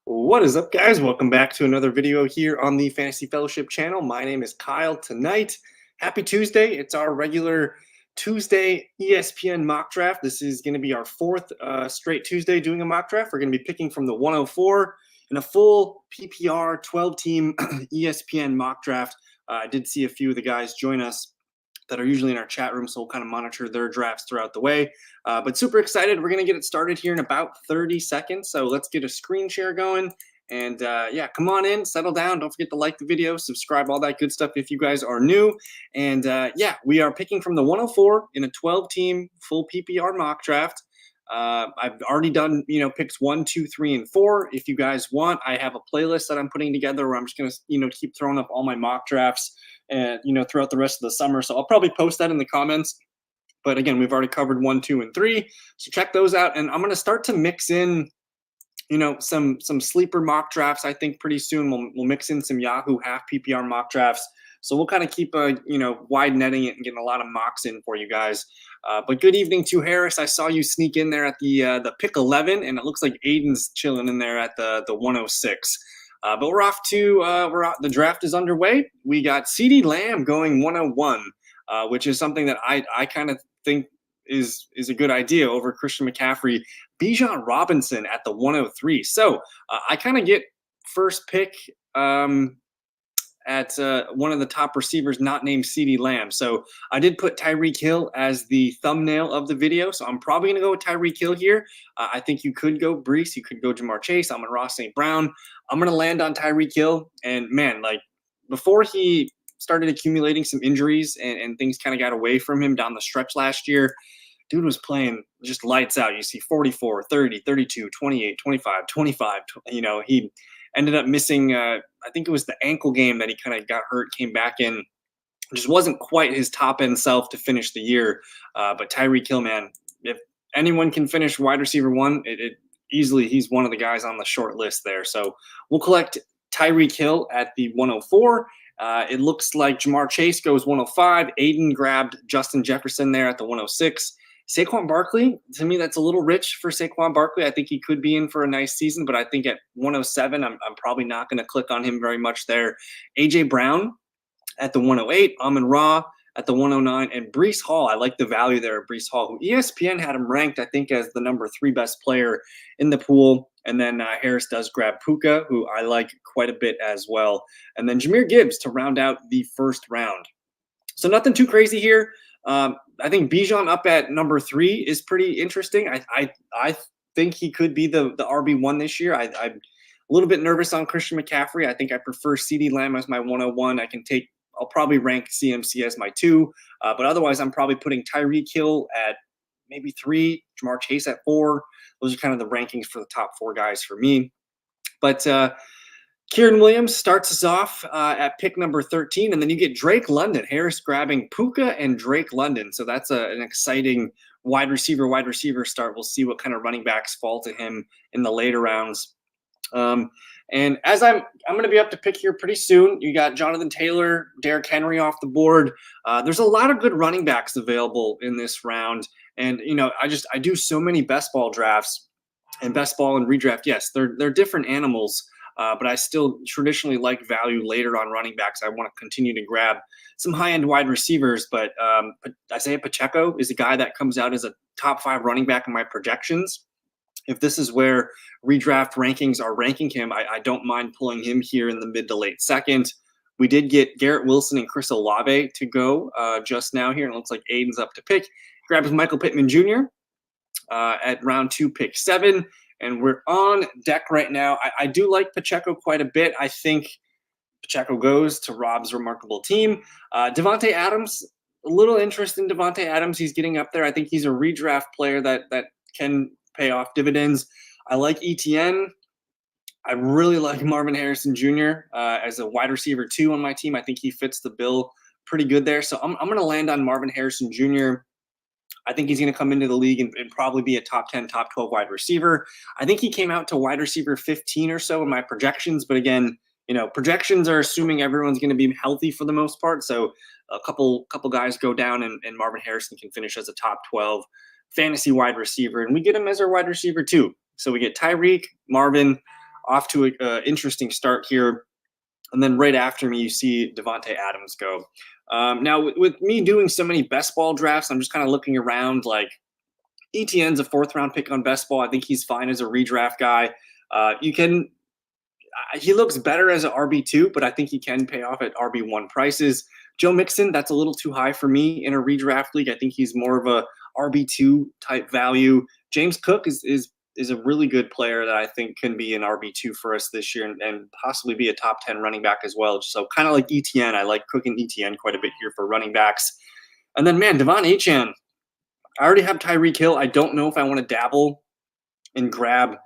What is up, guys? Welcome back to another video here on the Fantasy Fellowship channel. My name is Kyle. Tonight, happy Tuesday. It's our regular Tuesday ESPN mock draft. This is going to be our fourth straight Tuesday doing a mock draft. We're going to be picking from the 104 in a full PPR 12-team ESPN mock draft. I did see a few of the guys join us that are usually in our chat room, so we'll kind of monitor their drafts throughout the way. But super excited. We're going to get it started here in about 30 seconds. So let's get a screen share going. And yeah, come on in, settle down. Don't forget to like the video, subscribe, all that good stuff if you guys are new. And yeah, we are picking from the 104 in a 12-team full PPR mock draft. I've already done, picks 1, 2, 3, and 4. If you guys want, I have a playlist that I'm putting together where I'm just going to, keep throwing up all my mock drafts and, throughout the rest of the summer. So I'll probably post that in the comments. But again, we've already covered 1, 2, and 3. So check those out. And I'm going to start to mix in, some sleeper mock drafts. I think pretty soon we'll mix in some Yahoo half PPR mock drafts. So we'll kind of keep wide netting it and getting a lot of mocks in for you guys. But good evening to Harris. I saw you sneak in there at the pick 11, and it looks like Aiden's chilling in there at the 106. But we're off to the draft is underway. We got CeeDee Lamb going 101, which is something that I kind of think is a good idea over Christian McCaffrey. Bijan Robinson at the 103. So I kind of get first pick at one of the top receivers not named CeeDee Lamb. So I did put Tyreek Hill as the thumbnail of the video. So I'm probably going to go with Tyreek Hill here. I think you could go Brees. You could go Jamar Chase. I'm on Ross St. Brown. I'm going to land on Tyreek Hill. And man, like before he started accumulating some injuries and things kind of got away from him down the stretch last year, dude was playing just lights out. You see 44, 30, 32, 28, 25, 25. He ended up missing, I think it was the ankle game that he kind of got hurt, came back in. Just wasn't quite his top-end self to finish the year. But Tyreek Hill, man, if anyone can finish wide receiver 1, it easily he's one of the guys on the short list there. So we'll collect Tyreek Hill at the 104. It looks like Jamar Chase goes 105. Aiden grabbed Justin Jefferson there at the 106. Saquon Barkley, to me, that's a little rich for Saquon Barkley. I think he could be in for a nice season, but I think at 107, I'm probably not going to click on him very much there. A.J. Brown at the 108, Amon-Ra at the 109, and Breece Hall. I like the value there of Breece Hall, who ESPN had him ranked, I think, as the number 3 best player in the pool. And then Harris does grab Puka, who I like quite a bit as well. And then Jahmyr Gibbs to round out the first round. So nothing too crazy here. I think Bijan up at number 3 is pretty interesting. I think he could be the RB1 this year. I'm a little bit nervous on Christian McCaffrey. I think I prefer CeeDee Lamb as my 101. I'll probably rank CMC as my 2. But otherwise, I'm probably putting Tyreek Hill at maybe 3, Jamar Chase at 4. Those are kind of the rankings for the top 4 guys for me. But Kieran Williams starts us off at pick number 13, and then you get Drake London. Harris grabbing Puka and Drake London. So that's an exciting wide receiver start. We'll see what kind of running backs fall to him in the later rounds. And as I'm going to be up to pick here pretty soon. You got Jonathan Taylor, Derrick Henry off the board. There's a lot of good running backs available in this round. And, I do so many best ball drafts and best ball and redraft. Yes, they're different animals. But I still traditionally like value later on running backs. I want to continue to grab some high-end wide receivers, but Isaiah Pacheco is a guy that comes out as a top 5 running back in my projections. If this is where redraft rankings are ranking him, I don't mind pulling him here in the mid to late second. We did get Garrett Wilson and Chris Olave to go just now here, and it looks like Aiden's up to pick. Grabs Michael Pittman Jr. At round 2, pick 7. And we're on deck right now. I do like Pacheco quite a bit. I think Pacheco goes to Rob's remarkable team. Devontae Adams, a little interest in Devontae Adams. He's getting up there. I think he's a redraft player that can pay off dividends. I like ETN. I really like Marvin Harrison Jr. As a wide receiver 2 on my team. I think he fits the bill pretty good there. So I'm going to land on Marvin Harrison Jr. I think he's going to come into the league and probably be a top 10, top 12 wide receiver. I think he came out to wide receiver 15 or so in my projections. But again, projections are assuming everyone's going to be healthy for the most part. So a couple guys go down and Marvin Harrison can finish as a top 12 fantasy wide receiver. And we get him as our wide receiver 2. So we get Tyreek, Marvin, off to an interesting start here. And then right after me, you see Devontae Adams go. Now, with me doing so many best ball drafts, I'm just kind of looking around. Like ETN's a 4th-round pick on best ball. I think he's fine as a redraft guy. He looks better as an RB2, but I think he can pay off at RB1 prices. Joe Mixon, that's a little too high for me in a redraft league. I think he's more of a RB2 type value. James Cook is a really good player that I think can be an RB2 for us this year and possibly be a top 10 running back as well. So kind of like ETN, I like Cook and ETN quite a bit here for running backs. And then, man, Devon Achane, I already have Tyreek Hill. I don't know if I want to dabble and grab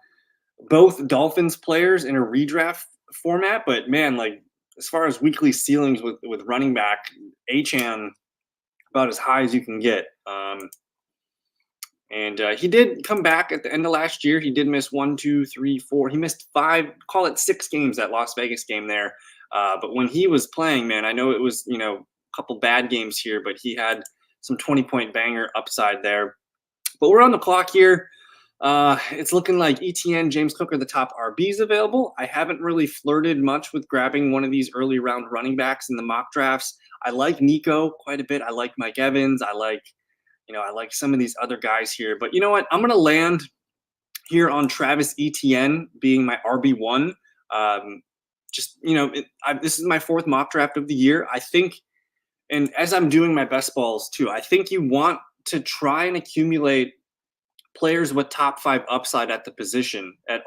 both Dolphins players in a redraft format, but man, like as far as weekly ceilings with running back, Achane about as high as you can get. And he did come back at the end of last year. He did miss 1, 2, 3, 4. He missed 5, call it 6 games, that Las Vegas game there. But when he was playing, man, I know it was, a couple bad games here, but he had some 20-point banger upside there. But we're on the clock here. It's looking like ETN, James Cook are the top RBs available. I haven't really flirted much with grabbing one of these early round running backs in the mock drafts. I like Nico quite a bit. I like Mike Evans. I like some of these other guys here. But you know what? I'm going to land here on Travis Etienne being my RB1. This is my 4th mock draft of the year. I think, and as I'm doing my best balls too, I think you want to try and accumulate players with top 5 upside at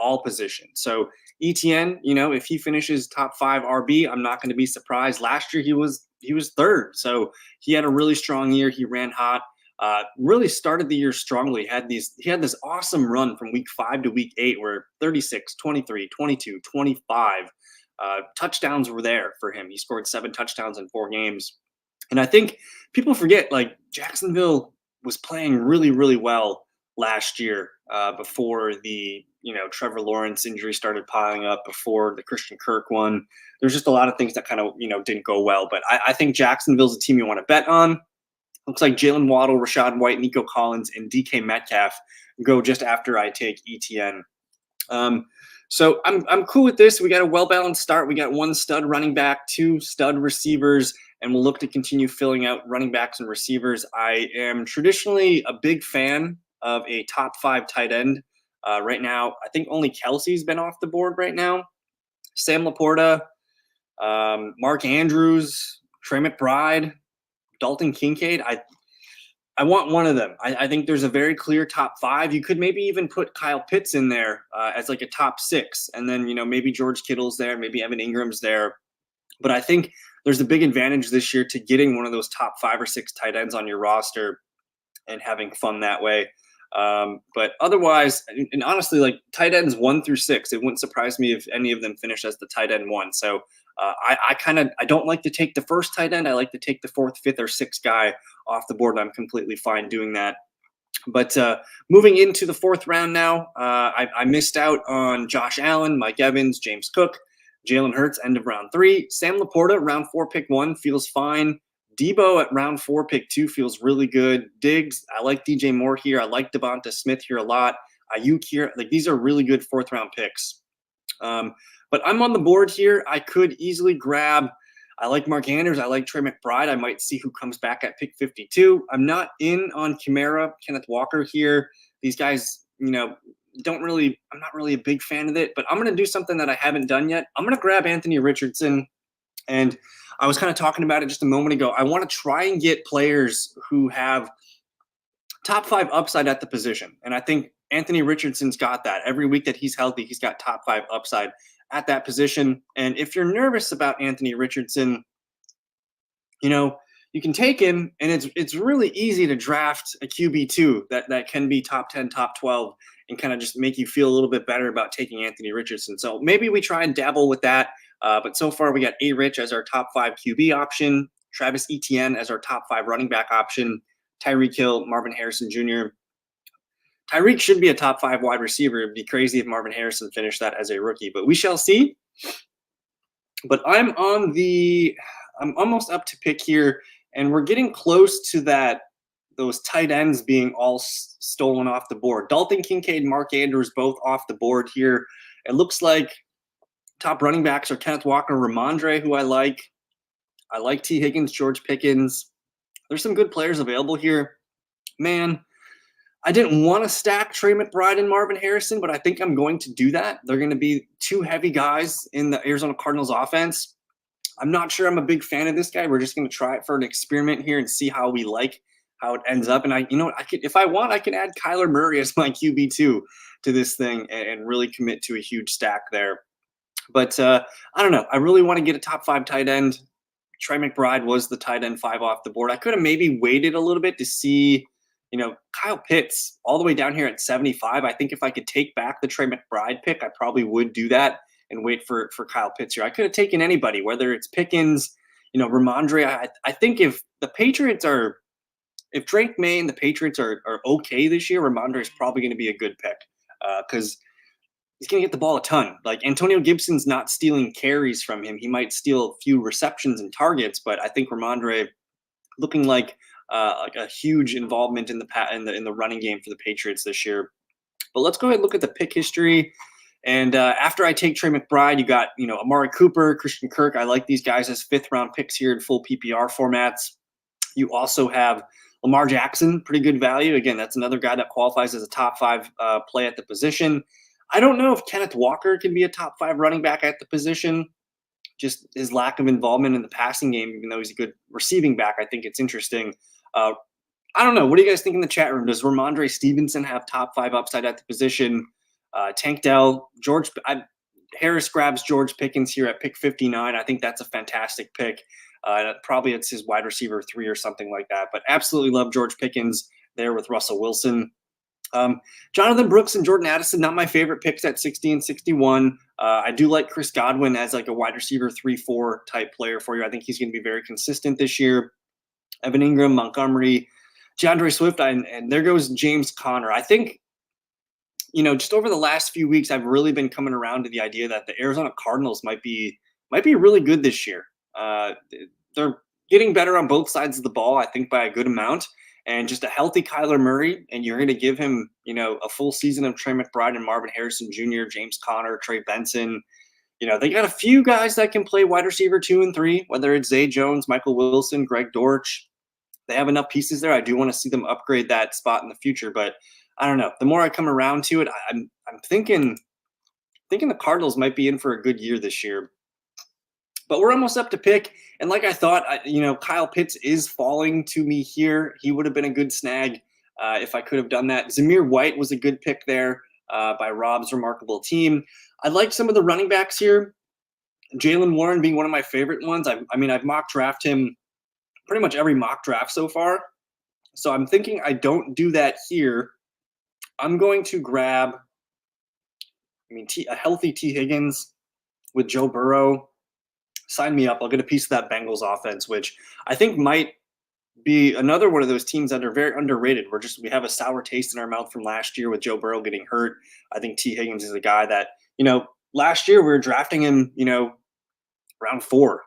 all positions. So ETN, if he finishes top 5 RB, I'm not going to be surprised. Last year he was 3rd. So he had a really strong year. He ran hot. Really started the year strongly. He had this awesome run from week 5 to week 8 where 36, 23, 22, 25 touchdowns were there for him. He scored 7 touchdowns in 4 games. And I think people forget, like, Jacksonville was playing really, really well last year before the Trevor Lawrence injury started piling up, before the Christian Kirk one. There's just a lot of things that kind of didn't go well. But I think Jacksonville's a team you want to bet on. Looks like Jalen Waddle, Rashad White, Nico Collins, and DK Metcalf go just after I take ETN. So I'm cool with this. We got a well-balanced start. We got 1 stud running back, 2 stud receivers, and we'll look to continue filling out running backs and receivers. I am traditionally a big fan of a top 5 tight end. Right now, I think only Kelsey's been off the board right now. Sam Laporta, Mark Andrews, Trey McBride, Dalton Kincaid. I want one of them. I think there's a very clear top 5. You could maybe even put Kyle Pitts in there as like a top 6. And then, maybe George Kittle's there, maybe Evan Ingram's there. But I think there's a big advantage this year to getting one of those top 5 or 6 tight ends on your roster and having fun that way. But otherwise, and honestly, like tight ends 1 through 6, it wouldn't surprise me if any of them finish as the tight end 1. So I don't like to take the first tight end. I like to take the 4th, 5th, or 6th guy off the board. I'm completely fine doing that. But moving into the 4th round now, I missed out on Josh Allen, Mike Evans, James Cook, Jalen Hurts, end of round 3. Sam Laporta, round 4, pick 1, feels fine. Debo at round 4, pick 2 feels really good. Diggs, I like DJ Moore here. I like Devonta Smith here a lot. Ayuk here. Like, these are really good 4th round picks. But I'm on the board here. I could easily grab, I like Mark Andrews. I like Trey McBride. I might see who comes back at pick 52. I'm not in on Kamara, Kenneth Walker here. These guys, I'm not really a big fan of it, but I'm going to do something that I haven't done yet. I'm going to grab Anthony Richardson. And I was kind of talking about it just a moment ago. I want to try and get players who have top 5 upside at the position. And I think Anthony Richardson's got that. Every week that he's healthy, he's got top 5 upside at that position. And if you're nervous about Anthony Richardson, you can take him, and it's really easy to draft a QB2 that can be top 10, top 12, and kind of just make you feel a little bit better about taking Anthony Richardson. So maybe we try and dabble with that. But so far, we got A-Rich as our top 5 QB option, Travis Etienne as our top 5 running back option, Tyreek Hill, Marvin Harrison Jr. Tyreek should be a top 5 wide receiver. It'd be crazy if Marvin Harrison finished that as a rookie, but we shall see. But I'm almost up to pick here, and we're getting close to those tight ends being all stolen off the board. Dalton Kincaid, Mark Andrews, both off the board here. It looks like top running backs are Kenneth Walker, Ramondre, who I like. I like T. Higgins, George Pickens. There's some good players available here. Man, I didn't want to stack Trey McBride and Marvin Harrison, but I think I'm going to do that. They're going to be two heavy guys in the Arizona Cardinals offense. I'm not sure I'm a big fan of this guy. We're just going to try it for an experiment here and see how we like how it ends up. And I, you know, I could, if I want, I can add Kyler Murray as my QB2 to this thing and really commit to a huge stack there. But I don't know. I really want to get a top 5 tight end. Trey McBride was the tight end 5 off the board. I could have maybe waited a little bit to see, you know, Kyle Pitts all the way down here at 75. I think if I could take back the Trey McBride pick, I probably would do that and wait for Kyle Pitts here. I could have taken anybody, whether it's Pickens, you know, Ramondre. I think if the Patriots are, if Drake May and the Patriots are okay this year, Ramondre is probably going to be a good pick because he's going to get the ball a ton. Like Antonio Gibson's not stealing carries from him. He might steal a few receptions and targets, but I think Ramondre looking like a huge involvement in the running game for the Patriots this year. But let's go ahead and look at the pick history. And after I take Trey McBride, you got, you know, Amari Cooper, Christian Kirk. I like these guys as 5th round picks here in full PPR formats. You also have Lamar Jackson, pretty good value. Again, that's another guy that qualifies as a top 5 play at the position. I don't know if Kenneth Walker can be a top 5 running back at the position. Just his lack of involvement in the passing game, even though he's a good receiving back, I think it's interesting. I don't know. What do you guys think in the chat room? Does Ramondre Stevenson have top 5 upside at the position? Tank Dell, Harris grabs George Pickens here at pick 59. I think that's a fantastic pick. Probably it's his wide receiver 3 or something like that. But absolutely love George Pickens there with Russell Wilson. Jonathan Brooks and Jordan Addison, not my favorite picks at 60 and 61. I do like Chris Godwin as like a wide receiver 3-4 type player for you. I think he's going to be very consistent this year. Evan Ingram, Montgomery, DeAndre Swift, and there goes James Conner. I think, you know, just over the last few weeks, I've really been coming around to the idea that the Arizona Cardinals might be really good this year. They're getting better on both sides of the ball, I think, by a good amount. And just a healthy Kyler Murray, and you're going to give him, you know, a full season of Trey McBride and Marvin Harrison Jr., James Conner, Trey Benson. You know, they got a few guys that can play wide receiver 2 and 3, whether it's Zay Jones, Michael Wilson, Greg Dortch. They have enough pieces there. I do want to see them upgrade that spot in the future, but I don't know. The more I come around to it, I'm thinking the Cardinals might be in for a good year this year. But we're almost up to pick, and like I thought, you know, Kyle Pitts is falling to me here. He would have been a good snag if I could have done that. Zamir White was a good pick there by Rob's remarkable team. I like some of the running backs here. Jaylen Warren being one of my favorite ones. I mean, I've mock draft him pretty much every mock draft so far. So I'm thinking I don't do that here. I'm going to grab, a healthy T. Higgins with Joe Burrow. Sign me up. I'll get a piece of that Bengals offense, which I think might be another one of those teams that are very underrated. We have a sour taste in our mouth from last year with Joe Burrow getting hurt. I think T. Higgins is a guy that, you know, last year we were drafting him, you know, round 4,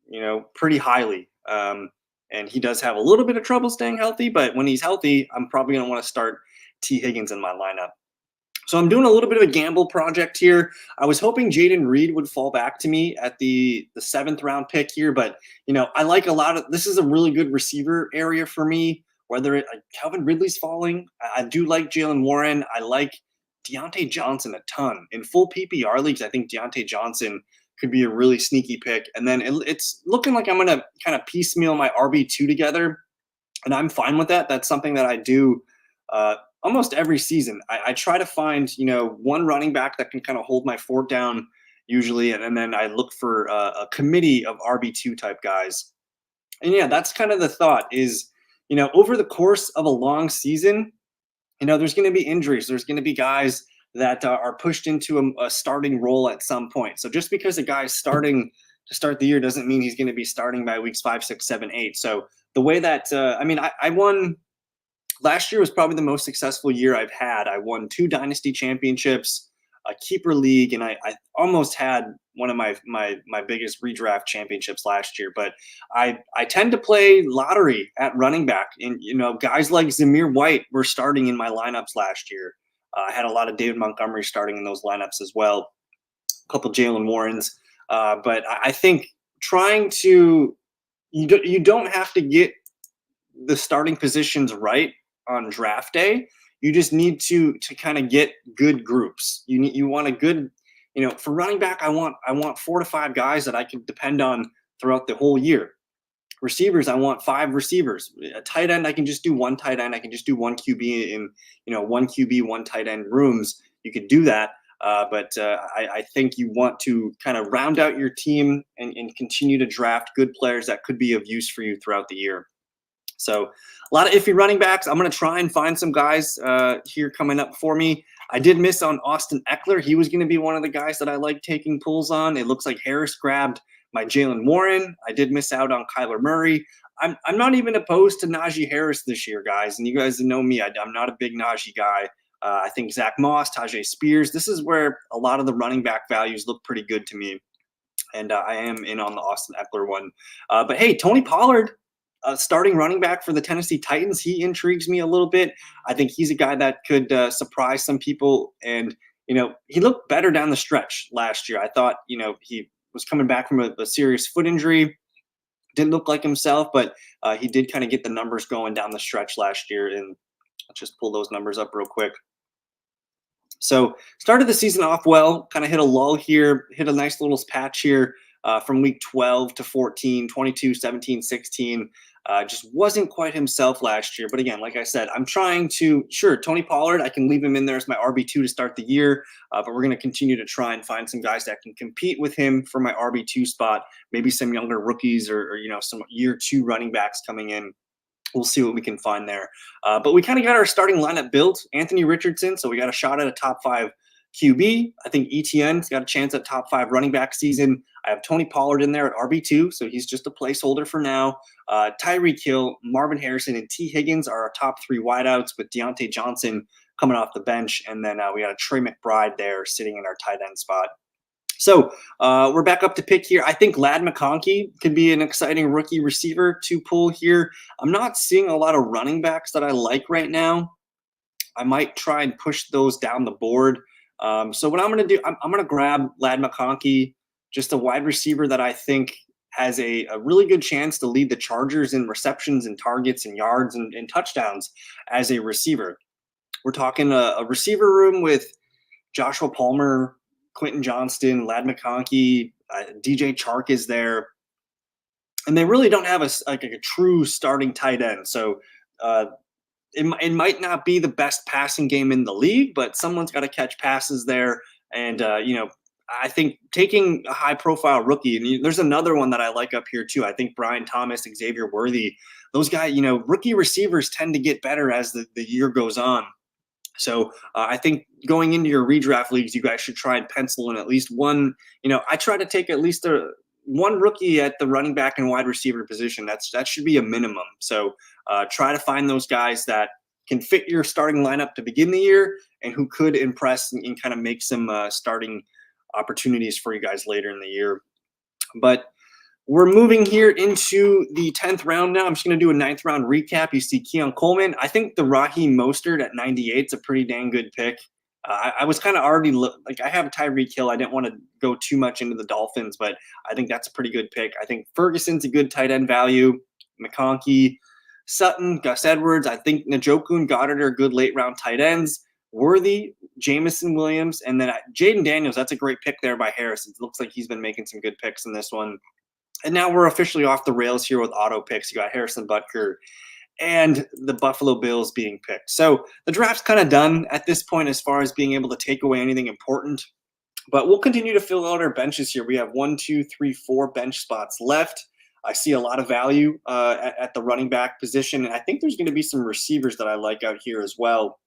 you know, pretty highly. And he does have a little bit of trouble staying healthy, but when he's healthy, I'm probably going to want to start T. Higgins in my lineup. So I'm doing a little bit of a gamble project here. I was hoping Jaden Reed would fall back to me at the 7th round pick here, but you know, I like a lot of, this is a really good receiver area for me, whether Calvin Ridley's falling. I do like Jaylen Warren. I like Deontay Johnson a ton. In full PPR leagues, I think Deontay Johnson could be a really sneaky pick. And then it's looking like I'm going to kind of piecemeal my RB2 together, and I'm fine with that. That's something that I do almost every season. I try to find, you know, one running back that can kind of hold my fort down usually, and then I look for a committee of RB2 type guys. And yeah, that's kind of the thought is, you know, over the course of a long season, you know, there's going to be injuries. There's going to be guys that are pushed into a starting role at some point. So just because a guy's starting to start the year doesn't mean he's going to be starting by weeks 5, 6, 7, 8. So the way that, I won. Last year was probably the most successful year I've had. I won 2 dynasty championships, a keeper league, and I almost had one of my biggest redraft championships last year. But I tend to play lottery at running back, and you know, guys like Zamir White were starting in my lineups last year. I had a lot of David Montgomery starting in those lineups as well. a couple Jalen Warrens. But I think trying to you don't have to get the starting positions right on draft day. You just need to kind of get good groups. You want a good, for running back, I want 4 to 5 guys that I can depend on throughout the whole year. Receivers, I want 5 receivers. A tight end, I can just do one tight end. I can just do one QB in, one QB, one tight end rooms. You could do that. But I think you want to kind of round out your team and continue to draft good players that could be of use for you throughout the year. So a lot of iffy running backs. I'm going to try and find some guys here coming up for me. I did miss on Austin Eckler. He was going to be one of the guys that I like taking pulls on. It looks like Harris grabbed my Jalen Warren. I did miss out on Kyler Murray. I'm not even opposed to Najee Harris this year, guys. And you guys know me. I'm not a big Najee guy. I think Zach Moss, Tajay Spears. This is where a lot of the running back values look pretty good to me. And I am in on the Austin Eckler one. But hey, Tony Pollard, starting running back for the Tennessee Titans, he intrigues me a little bit. I think he's a guy that could surprise some people. And, he looked better down the stretch last year. I thought, he was coming back from a serious foot injury. Didn't look like himself, but he did kind of get the numbers going down the stretch last year. And let's just pull those numbers up real quick. So started the season off well, kind of hit a lull here, hit a nice little patch here from week 12 to 14, 22, 17, 16. Just wasn't quite himself last year. But again, like I said, I'm trying to, sure, Tony Pollard, I can leave him in there as my RB2 to start the year. But we're going to continue to try and find some guys that can compete with him for my RB2 spot, maybe some younger rookies or some year 2 running backs coming in. We'll see what we can find there. But we kind of got our starting lineup built. Anthony Richardson, so we got a shot at a top 5 QB. I think ETN's got a chance at top 5 running back season. I have Tony Pollard in there at RB2, so he's just a placeholder for now. Tyreek Hill, Marvin Harrison, and T. Higgins are our top 3 wideouts with Deontay Johnson coming off the bench. And then we got a Trey McBride there sitting in our tight end spot. So we're back up to pick here. I think Ladd McConkey could be an exciting rookie receiver to pull here. I'm not seeing a lot of running backs that I like right now. I might try and push those down the board. So what I'm going to do, I'm going to grab Ladd McConkey, just a wide receiver that I think has a really good chance to lead the Chargers in receptions and targets and yards and touchdowns as a receiver. We're talking a receiver room with Joshua Palmer, Quentin Johnston, Ladd McConkey, DJ Chark is there. And they really don't have a true starting tight end. So it might not be the best passing game in the league, but someone's got to catch passes there. And, I think taking a high-profile rookie, and there's another one that I like up here too. I think Brian Thomas, Xavier Worthy, those guys, rookie receivers tend to get better as the year goes on. So I think going into your redraft leagues, you guys should try and pencil in at least one. I try to take at least one rookie at the running back and wide receiver position. That should be a minimum. So try to find those guys that can fit your starting lineup to begin the year and who could impress and kind of make some starting opportunities for you guys later in the year. But we're moving here into the 10th round now. I'm just going to do a 9th round recap. You see Keon Coleman. I think the Raheem Mostert at 98 is a pretty dang good pick. I was kind of already I have Tyreek Hill. I didn't want to go too much into the Dolphins, but I think that's a pretty good pick. I think Ferguson's a good tight end value. McConkey, Sutton, Gus Edwards. I think Njoku and Goddard are good late round tight ends. Worthy, Jamison Williams, and then Jaden Daniels. That's a great pick there by Harris. It looks like he's been making some good picks in this one. And now we're officially off the rails here with auto picks. You got Harrison Butker and the Buffalo Bills being picked. So the draft's kind of done at this point as far as being able to take away anything important. But we'll continue to fill out our benches here. We have 1, 2, 3, 4 bench spots left. I see a lot of value at the running back position. And I think there's going to be some receivers that I like out here as well.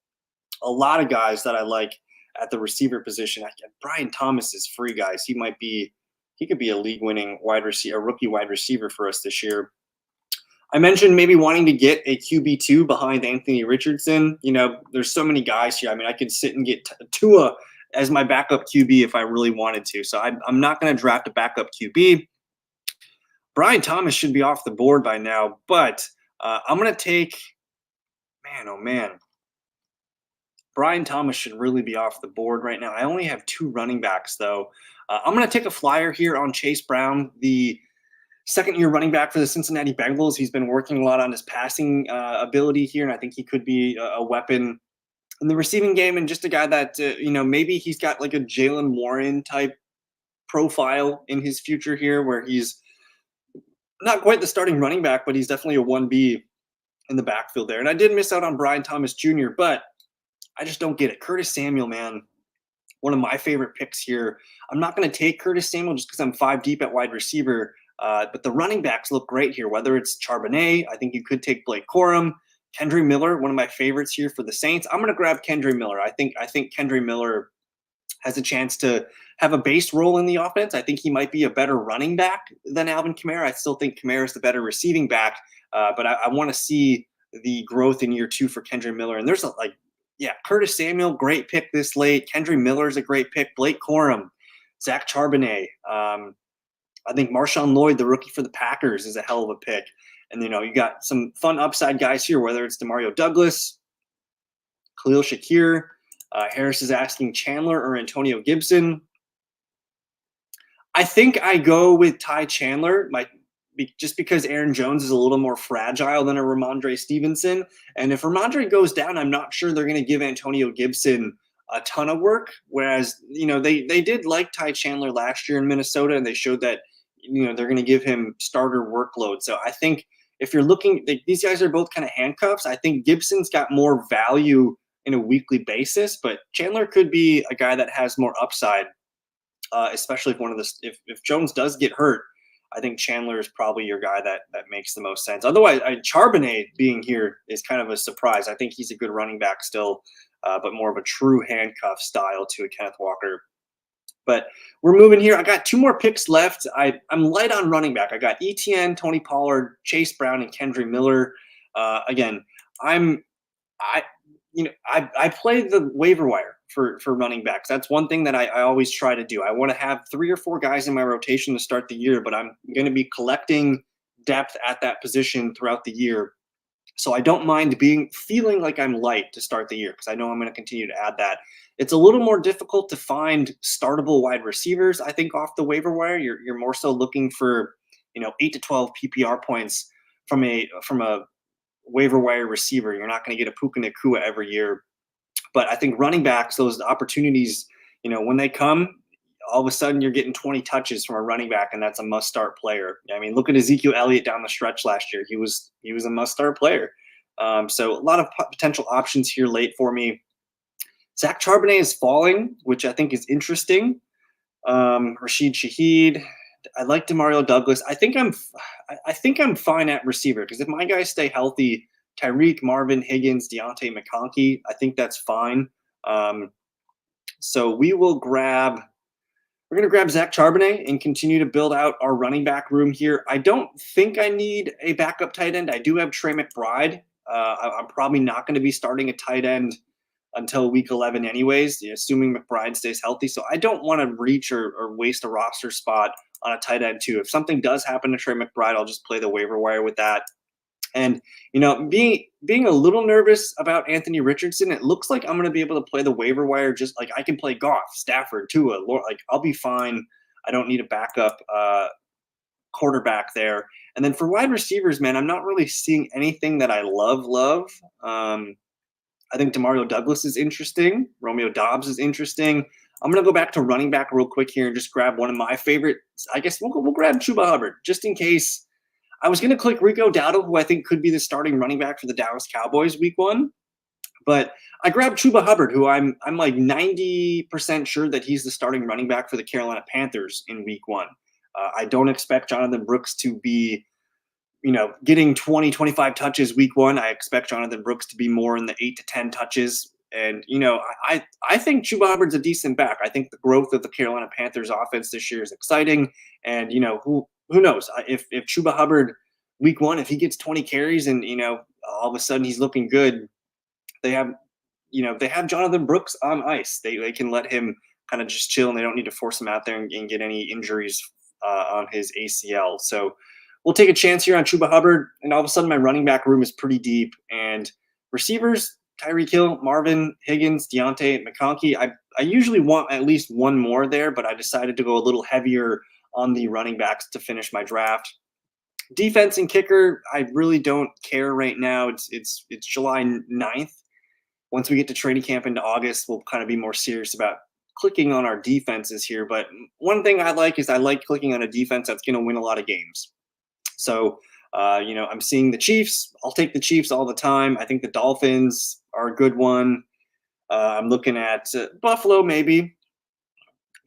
A lot of guys that I like at the receiver position. Brian Thomas is free, guys. He could be a league-winning rookie wide receiver for us this year. I mentioned maybe wanting to get a QB2 behind Anthony Richardson. There's so many guys here. I mean, I could sit and get Tua as my backup QB if I really wanted to. So I'm not going to draft a backup QB. Brian Thomas should be off the board by now, but I'm going to take – man, oh, man. Brian Thomas should really be off the board right now. I only have 2 running backs, though. I'm going to take a flyer here on Chase Brown, the second-year running back for the Cincinnati Bengals. He's been working a lot on his passing ability here, and I think he could be a weapon in the receiving game, and just a guy that maybe he's got like a Jalen Warren type profile in his future here, where he's not quite the starting running back, but he's definitely a 1B in the backfield there. And I did miss out on Brian Thomas Jr., but I just don't get it. Curtis Samuel, man, one of my favorite picks here. I'm not going to take Curtis Samuel just because I'm 5 deep at wide receiver, but the running backs look great here, whether it's Charbonnet, I think you could take Blake Corum, Kendry Miller, one of my favorites here for the Saints. I'm going to grab Kendry Miller. I think Kendry Miller has a chance to have a base role in the offense. I think he might be a better running back than Alvin Kamara. I still think Kamara is the better receiving back, but I want to see the growth in year 2 for Kendry Miller. And there's Curtis Samuel, great pick this late. Kendry Miller is a great pick. Blake Corum, Zach Charbonnet. I think Marshawn Lloyd, the rookie for the Packers, is a hell of a pick. And, you got some fun upside guys here, whether it's Demario Douglas, Khalil Shakir. Harris is asking Chandler or Antonio Gibson. I think I go with Ty Chandler, just because Aaron Jones is a little more fragile than a Ramondre Stevenson. And if Ramondre goes down, I'm not sure they're going to give Antonio Gibson a ton of work. Whereas, they did like Ty Chandler last year in Minnesota, and they showed that, they're going to give him starter workload. So I think if you're looking, these guys are both kind of handcuffs. I think Gibson's got more value in a weekly basis, but Chandler could be a guy that has more upside, especially if Jones does get hurt. I think Chandler is probably your guy that makes the most sense. Otherwise, Charbonnet being here is kind of a surprise. I think he's a good running back still, but more of a true handcuff style to a Kenneth Walker. But we're moving here. I got 2 more picks left. I'm light on running back. I got ETN, Tony Pollard, Chase Brown, and Kendry Miller. Again, I play the waiver wire for running backs. That's one thing that I always try to do. I want to have 3 or 4 guys in my rotation to start the year, but I'm going to be collecting depth at that position throughout the year. So I don't mind feeling like I'm light to start the year, because I know I'm going to continue to add that. It's a little more difficult to find startable wide receivers, I think, off the waiver wire. You're more so looking for 8 to 12 PPR points from a waiver wire receiver. You're not going to get a Puka Nacua every year. But I think running backs, those opportunities, when they come, all of a sudden you're getting 20 touches from a running back, and that's a must-start player. I mean, look at Ezekiel Elliott down the stretch last year. He was a must-start player. So a lot of potential options here late for me. Zach Charbonnet is falling, which I think is interesting. Rashid Shaheed. I like Demario Douglas. I think I'm fine at receiver, because if my guys stay healthy, Tyreek, Marvin, Higgins, Deontay McConkey, I think that's fine. So we're going to grab Zach Charbonnet and continue to build out our running back room here. I don't think I need a backup tight end. I do have Trey McBride. I'm probably not going to be starting a tight end until week 11 anyways, assuming McBride stays healthy. So I don't want to reach or waste a roster spot on a tight end too. If something does happen to Trey McBride, I'll just play the waiver wire with that. And, being a little nervous about Anthony Richardson, it looks like I'm going to be able to play the waiver wire just like I can play Goff, Stafford, Tua. Like, I'll be fine. I don't need a backup quarterback there. And then for wide receivers, man, I'm not really seeing anything that I love. I think Demario Douglas is interesting. Romeo Doubs is interesting. I'm going to go back to running back real quick here and just grab one of my favorite. I guess we'll grab Chuba Hubbard just in case. I was going to click Rico Dowdle, who I think could be the starting running back for the Dallas Cowboys week 1. But I grabbed Chuba Hubbard, who I'm like 90% sure that he's the starting running back for the Carolina Panthers in week 1. I don't expect Jonathan Brooks to be, getting 20, 25 touches week 1. I expect Jonathan Brooks to be more in the 8 to 10 touches. And, I think Chuba Hubbard's a decent back. I think the growth of the Carolina Panthers offense this year is exciting. And, who knows if Chuba Hubbard week 1, if he gets 20 carries and, all of a sudden he's looking good, they have Jonathan Brooks on ice. They can let him kind of just chill, and they don't need to force him out there and get any injuries on his ACL. So we'll take a chance here on Chuba Hubbard, and all of a sudden my running back room is pretty deep, and receivers, Tyreek Hill, Marvin, Higgins, Deontay, McConkey. I usually want at least one more there, but I decided to go a little heavier on the running backs to finish my draft. Defense and kicker, I really don't care right now. It's July 9th. Once we get to training camp into August, we'll kind of be more serious about clicking on our defenses here. But one thing I like is I like clicking on a defense that's going to win a lot of games. So, I'm seeing the Chiefs. I'll take the Chiefs all the time. I think the Dolphins are a good one. I'm looking at Buffalo, maybe.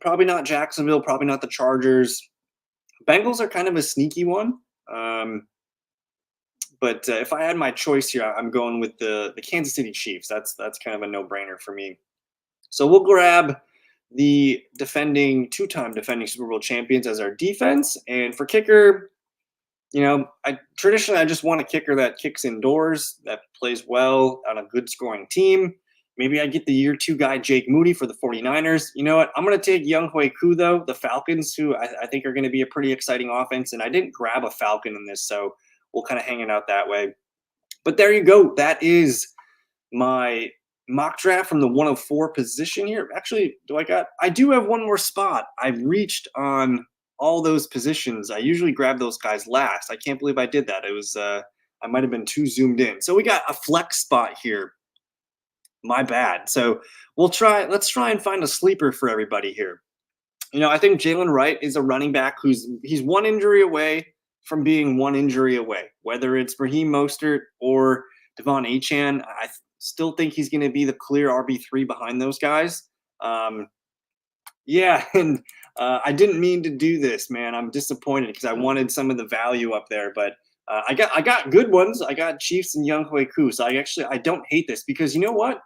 Probably not Jacksonville. Probably not the Chargers. Bengals are kind of a sneaky one. But if I had my choice here, I'm going with the Kansas City Chiefs. That's kind of a no-brainer for me. So we'll grab the two-time defending Super Bowl champions as our defense. And for kicker, I just want a kicker that kicks indoors, that plays well on a good scoring team. Maybe I get the year 2 guy, Jake Moody, for the 49ers. You know what? I'm going to take Younghoe Koo, though, the Falcons, who I think are going to be a pretty exciting offense. And I didn't grab a Falcon in this, so we'll kind of hang it out that way. But there you go. That is my mock draft from the 104 position here. Actually, I do have one more spot. I've reached on all those positions. I usually grab those guys last. I can't believe I did that. It was I might have been too zoomed in. So we got a flex spot here. My bad. So let's try and find a sleeper for everybody here. I think Jalen Wright is a running back he's one injury away from being one injury away. Whether it's Raheem Mostert or Devon Achane, I still think he's going to be the clear RB3 behind those guys. Yeah, and I didn't mean to do this, man. I'm disappointed because I wanted some of the value up there, but I got good ones. I got Chiefs and Younghoe Koo, so I don't hate this because you know what?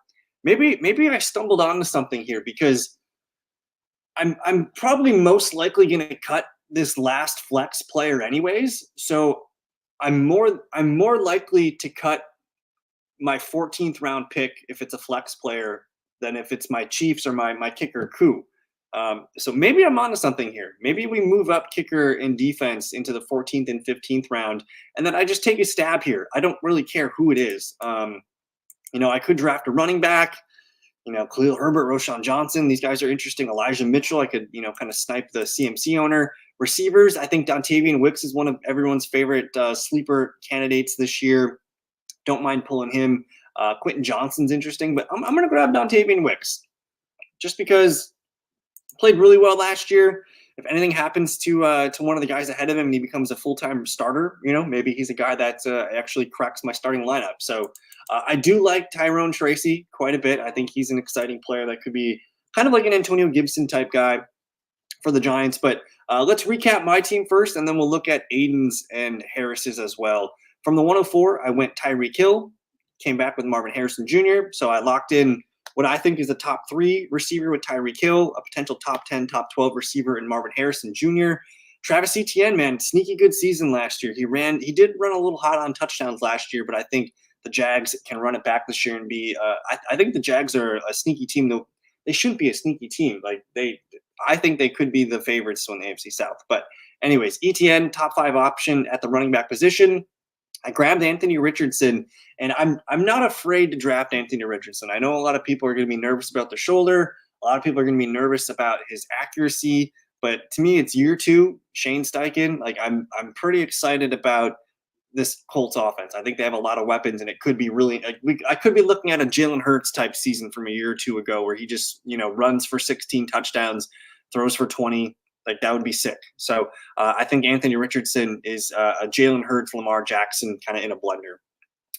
Maybe I stumbled onto something here because I'm probably most likely going to cut this last flex player anyways. So I'm more likely to cut my 14th round pick if it's a flex player than if it's my Chiefs or my kicker Koo. So maybe I'm onto something here. Maybe we move up kicker and defense into the 14th and 15th round, and then I just take a stab here. I don't really care who it is. I could draft a running back, Khalil Herbert, Roshan Johnson. These guys are interesting. Elijah Mitchell. I could, kind of snipe the CMC owner. Receivers, I think Dontavian Wicks is one of everyone's favorite sleeper candidates this year. Don't mind pulling him. Quentin Johnson's interesting, but I'm going to grab Dontavian Wicks just because played really well last year. If anything happens to one of the guys ahead of him and he becomes a full-time starter, maybe he's a guy that actually cracks my starting lineup. So I do like Tyrone Tracy quite a bit. I think he's an exciting player that could be kind of like an Antonio Gibson type guy for the Giants. But let's recap my team first, and then we'll look at Aiden's and Harris's as well. From the 104, I went Tyreek Hill, came back with Marvin Harrison Jr., so I locked in what I think is a top 3 receiver with Tyreek Hill, a potential top 10, top 12 receiver in Marvin Harrison Jr. Travis Etienne, man, sneaky good season last year. He did run a little hot on touchdowns last year, but I think the Jags can run it back this year and be. I think the Jags are a sneaky team, though they shouldn't be a sneaky team. I think they could be the favorites to win the AFC South. But anyways, Etienne, top 5 option at the running back position. I grabbed Anthony Richardson, and I'm not afraid to draft Anthony Richardson. I know a lot of people are going to be nervous about the shoulder. A lot of people are going to be nervous about his accuracy. But to me, it's year 2, Shane Steichen. I'm pretty excited about this Colts offense. I think they have a lot of weapons, and it could be really I could be looking at a Jalen Hurts type season from a year or 2 ago where he just runs for 16 touchdowns, throws for 20. That would be sick. So I think Anthony Richardson is a Jalen Hurts, Lamar Jackson kind of in a blender.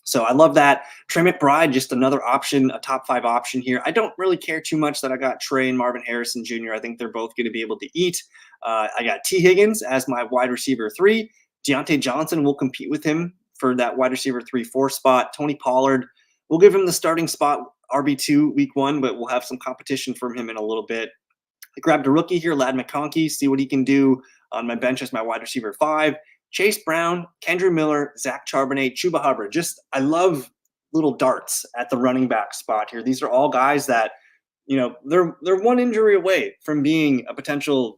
So I love that. Trey McBride, just another option, a top 5 option here. I don't really care too much that I got Trey and Marvin Harrison Jr. I think they're both going to be able to eat. I got T. Higgins as my wide receiver 3. Deontay Johnson will compete with him for that wide receiver 3-4 spot. Tony Pollard, we'll give him the starting spot, RB2 week 1, but we'll have some competition from him in a little bit. I grabbed a rookie here, Ladd McConkey, see what he can do on my bench as my wide receiver 5. Chase Brown, Kendra Miller, Zach Charbonnet, Chuba Hubbard. I love little darts at the running back spot here. These are all guys that, they're one injury away from being a potential,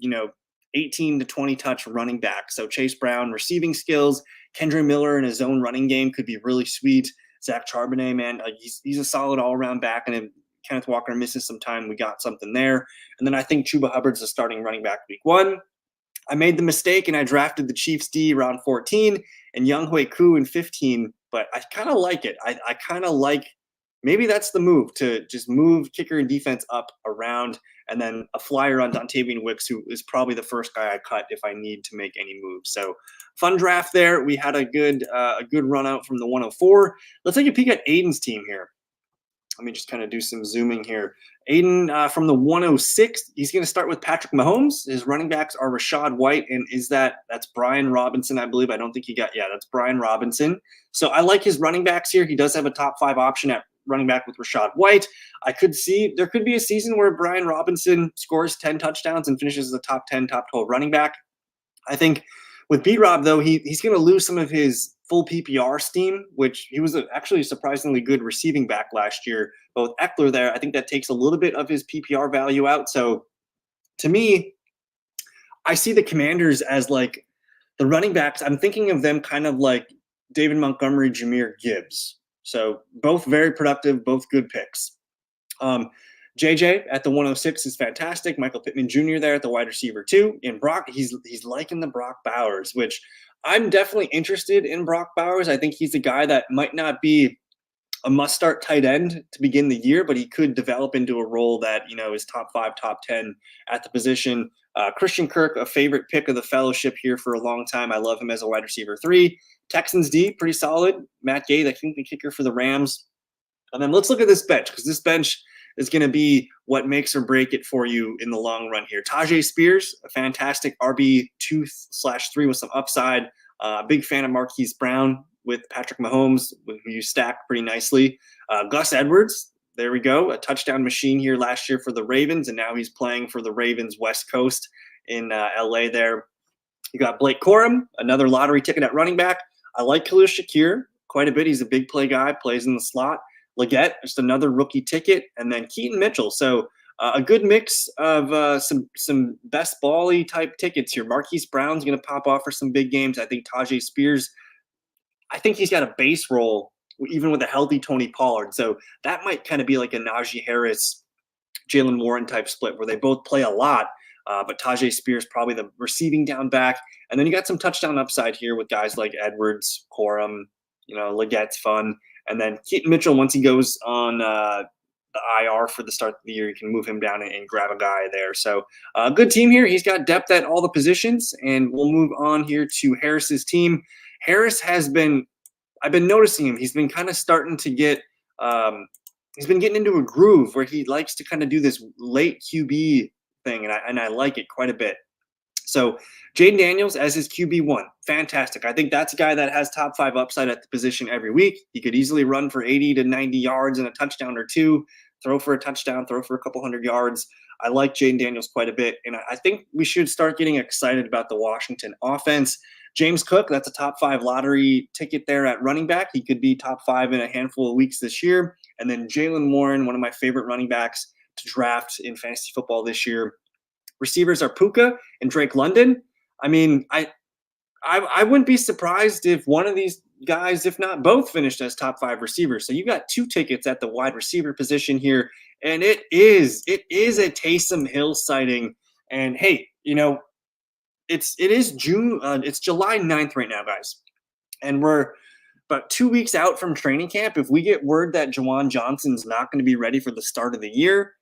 18 to 20 touch running back. So Chase Brown, receiving skills, Kendra Miller in his own running game could be really sweet. Zach Charbonnet, man, he's a solid all-around back, and if Kenneth Walker misses some time, we got something there. And then I think Chuba Hubbard's the starting running back week 1. I made the mistake and I drafted the Chiefs D around 14 and Younghoe Koo in 15, but I kind of like it. I kind of like, maybe that's the move, to just move kicker and defense up around, and then a flyer on Dontavian Wicks, who is probably the first guy I cut if I need to make any moves. So fun draft there. We had a good run out from the 104. Let's take a peek at Aiden's team here. Let me just kind of do some zooming here. Aiden from the 106, he's going to start with Patrick Mahomes. His running backs are Rachaad White, and that's Brian Robinson, I believe. I don't think that's Brian Robinson. So I like his running backs here. He does have a top 5 option at running back with Rachaad White. I could see there could be a season where Brian Robinson scores 10 touchdowns and finishes as a top 10, top 12 running back. I think with B-Rob, though, he's going to lose some of his full PPR steam, which he was actually a surprisingly good receiving back last year. But with Eckler there, I think that takes a little bit of his PPR value out. So to me, I see the Commanders as like the running backs. I'm thinking of them kind of like David Montgomery, Jahmyr Gibbs. So both very productive, both good picks. JJ at the 106 is fantastic. Michael Pittman Jr. there at the wide receiver 2. And Brock, he's liking the Brock Bowers, which I'm definitely interested in Brock Bowers. I think he's a guy that might not be a must-start tight end to begin the year, but he could develop into a role that, is top 5, top 10 at the position. Christian Kirk, a favorite pick of the fellowship here for a long time. I love him as a wide receiver 3. Texans D, pretty solid. Matt Gay, the kicker for the Rams. And then let's look at this bench, because this bench is going to be what makes or break it for you in the long run here. Tajay Spears, a fantastic RB2/3 with some upside. Big fan of Marquise Brown with Patrick Mahomes, who you stacked pretty nicely. Gus Edwards, there we go, a touchdown machine here last year for the Ravens, and now he's playing for the Ravens West Coast in LA there. You got Blake Corum, another lottery ticket at running back. I like Khalil Shakir quite a bit. He's a big play guy, plays in the slot. Leggett, just another rookie ticket, and then Keaton Mitchell. So a good mix of some best ball-y type tickets here. Marquise Brown's going to pop off for some big games. I think Tajay Spears, I think he's got a base role even with a healthy Tony Pollard. So that might kind of be like a Najee Harris, Jalen Warren type split where they both play a lot. But Tajay Spears probably the receiving down back. And then you got some touchdown upside here with guys like Edwards, Corum, Leggett's fun. And then Keaton Mitchell, once he goes on the IR for the start of the year, you can move him down and grab a guy there. So good team here. He's got depth at all the positions. And we'll move on here to Harris's team. Harris I've been noticing him. He's been kind of starting to get he's been getting into a groove where he likes to kind of do this late QB thing, and I like it quite a bit. So Jaden Daniels as his QB1, fantastic. I think that's a guy that has top 5 upside at the position every week. He could easily run for 80 to 90 yards and a touchdown or 2, throw for a touchdown, throw for a couple hundred yards. I like Jaden Daniels quite a bit, and I think we should start getting excited about the Washington offense. James Cook, that's a top 5 lottery ticket there at running back. He could be top 5 in a handful of weeks this year. And then Jalen Warren, one of my favorite running backs to draft in fantasy football this year. Receivers are Puka and Drake London. I mean, I wouldn't be surprised if one of these guys, if not both, finished as top 5 receivers. So you got 2 tickets at the wide receiver position here, and it is a Taysom Hill sighting. And hey, it is June. It's July 9th right now, guys, and we're about 2 weeks out from training camp. If we get word that Juwan Johnson's not going to be ready for the start of the year,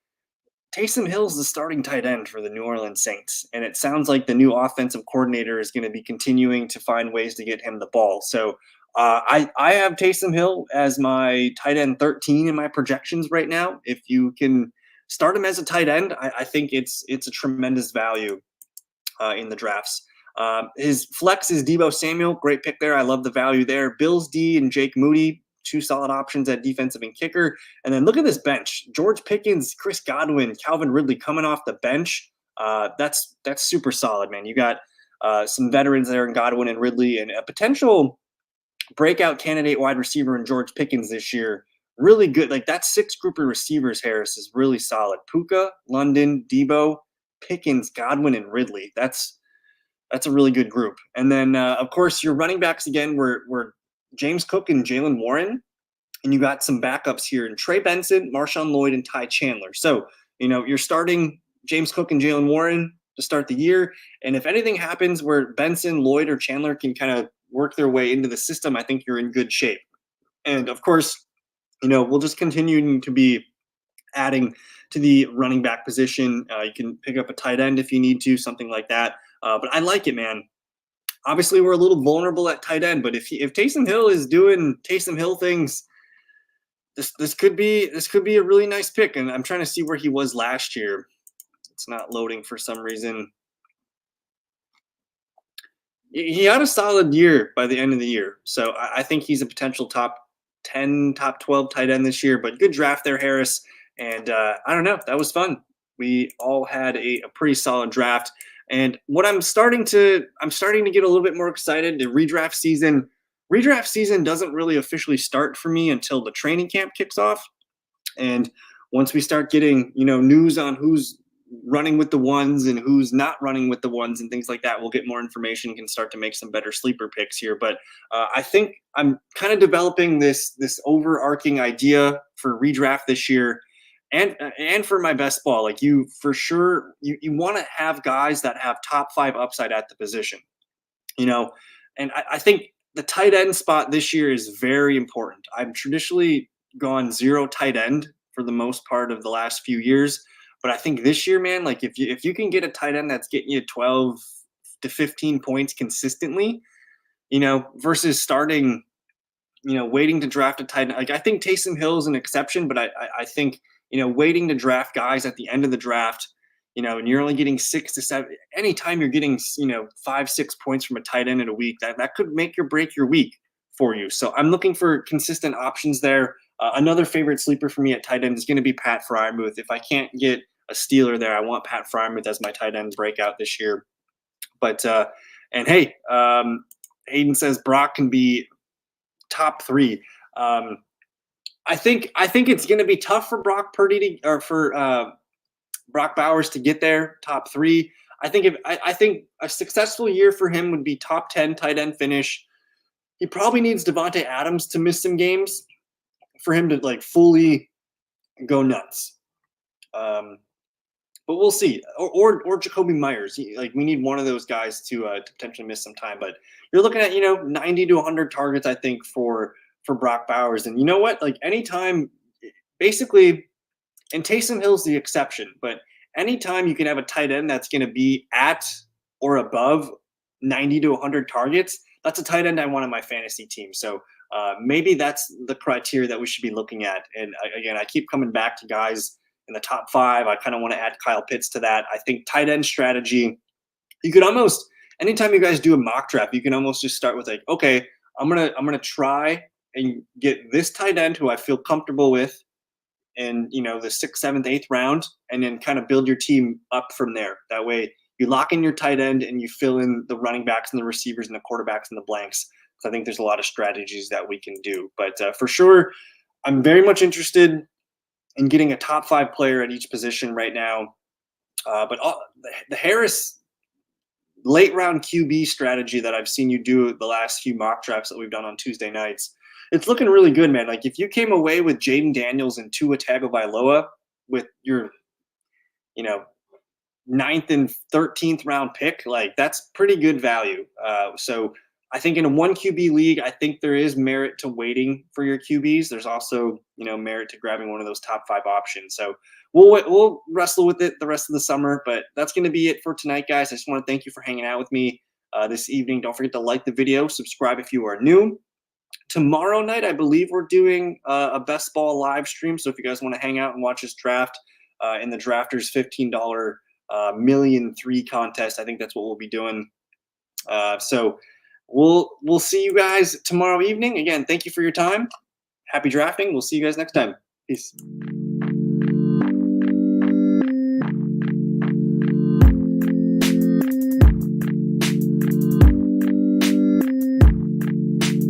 Taysom Hill's the starting tight end for the New Orleans Saints, and it sounds like the new offensive coordinator is going to be continuing to find ways to get him the ball. So I have Taysom Hill as my tight end 13 in my projections right now. If you can start him as a tight end, I think it's a tremendous value in the drafts. His flex is Deebo Samuel, great pick there. I love the value there. Bills D and Jake Moody, 2 solid options at defensive and kicker. And then look at this bench. George Pickens, Chris Godwin, Calvin Ridley coming off the bench. That's super solid, man. You got some veterans there in Godwin and Ridley, and a potential breakout candidate wide receiver in George Pickens this year. Really good. Like that 6 group of receivers, Harris, is really solid. Puka, London, Deebo, Pickens, Godwin, and Ridley. That's a really good group. And then, of course, your running backs again were James Cook and Jalen Warren. and you got some backups here in Trey Benson, Marshawn Lloyd, and Ty Chandler. So, you're starting James Cook and Jalen Warren to start the year. And if anything happens where Benson, Lloyd, or Chandler can kind of work their way into the system, I think you're in good shape. And of course, we'll just continue to be adding to the running back position. You can pick up a tight end if you need to, something like that. But I like it, man. Obviously, we're a little vulnerable at tight end, but if Taysom Hill is doing Taysom Hill things, this could be a really nice pick. And I'm trying to see where he was last year. It's not loading for some reason. He had a solid year by the end of the year, so I think he's a potential top 10, top 12 tight end this year. But good draft there, Harris. And I don't know, that was fun. We all had a pretty solid draft. And what I'm starting to get a little bit more excited. The redraft season. Redraft season doesn't really officially start for me until the training camp kicks off. And once we start getting, news on who's running with the ones and who's not running with the ones and things like that, we'll get more information, can start to make some better sleeper picks here. But I think I'm kind of developing this overarching idea for redraft this year. And for my best ball, like you for sure, you want to have guys that have top 5 upside at the position, and I think the tight end spot this year is very important. I've traditionally gone 0 tight end for the most part of the last few years. But I think this year, man, like if you can get a tight end that's getting you 12 to 15 points consistently, versus starting, waiting to draft a tight end. Like I think Taysom Hill is an exception, but I think, waiting to draft guys at the end of the draft, and you're only getting 6 to 7. Anytime you're getting, 5, 6 points from a tight end in a week, that could make or break your week for you. So I'm looking for consistent options there. Another favorite sleeper for me at tight end is going to be Pat Freiermuth. If I can't get a Steeler there, I want Pat Freiermuth as my tight end breakout this year. But and hey, Hayden says Brock can be top 3. I think it's going to be tough for Brock Purdy or for Brock Bowers to get there top 3. I think a successful year for him would be top 10 tight end finish. He probably needs Devontae Adams to miss some games for him to like fully go nuts. But we'll see. Or Jacoby Myers. Like we need one of those guys to potentially miss some time. But you're looking at 90 to 100 targets, I think, for Brock Bowers. And you know what? Like anytime, basically, and Taysom Hill's the exception. But anytime you can have a tight end that's going to be at or above 90 to 100 targets, that's a tight end I want on my fantasy team. So maybe that's the criteria that we should be looking at. And again, I keep coming back to guys in the top 5. I kind of want to add Kyle Pitts to that. I think tight end strategy, you could almost, anytime you guys do a mock draft, you can almost just start with like, okay, I'm gonna try and get this tight end who I feel comfortable with in the 6th, 7th, 8th round, and then kind of build your team up from there. That way you lock in your tight end and you fill in the running backs and the receivers and the quarterbacks and the blanks. So I think there's a lot of strategies that we can do. But for sure, I'm very much interested in getting a top 5 player at each position right now. But the Harris late round QB strategy that I've seen you do the last few mock drafts that we've done on Tuesday nights, it's looking really good, man. Like if you came away with Jaden Daniels and Tua Tagovailoa with your, 9th and 13th round pick, like that's pretty good value. So I think in a 1 QB league, I think there is merit to waiting for your QBs. There's also, merit to grabbing one of those top 5 options. So we'll wrestle with it the rest of the summer, but that's going to be it for tonight, guys. I just want to thank you for hanging out with me this evening. Don't forget to like the video, subscribe if you are new. Tomorrow night, I believe we're doing a best ball live stream. So if you guys want to hang out and watch this draft in the Drafters $15 1,000,003 contest, I think that's what we'll be doing. So we'll see you guys tomorrow evening. Again, thank you for your time. Happy drafting. We'll see you guys next time. Peace.